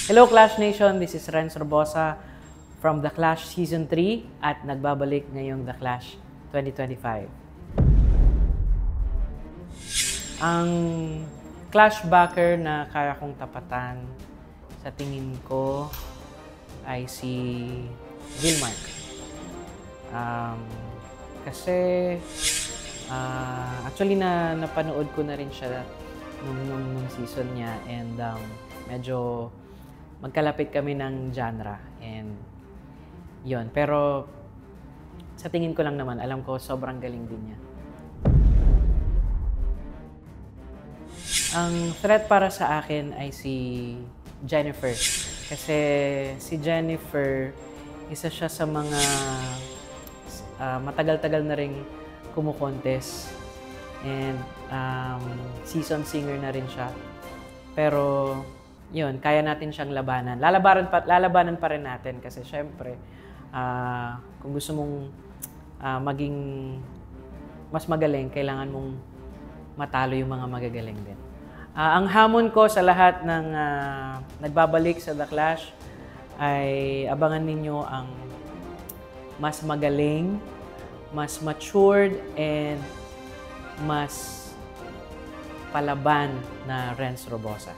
Hello Clash Nation, this is Renz Robosa from The Clash Season 3 at nagbabalik ngayong The Clash 2025. Ang Clash backer na kaya kong tapatan sa tingin ko ay si Vilmark. Kasi actually napanood ko na rin siya nung season niya and medyo magkalapit kami ng genre and yon. Pero sa tingin ko lang naman, alam ko sobrang galing din niya. Ang threat para sa akin ay si Jennifer. Kasi si Jennifer, isa siya sa mga matagal-tagal na ring kumukontest and season singer na rin siya. Pero yun, kaya natin siyang labanan. Lalabanan pa rin natin kasi syempre, kung gusto mong maging mas magaling, kailangan mong matalo yung mga magagaling din. Ang hamon ko sa lahat ng nagbabalik sa The Clash ay abangan ninyo ang mas magaling, mas matured, and mas palaban na Renz Robosa.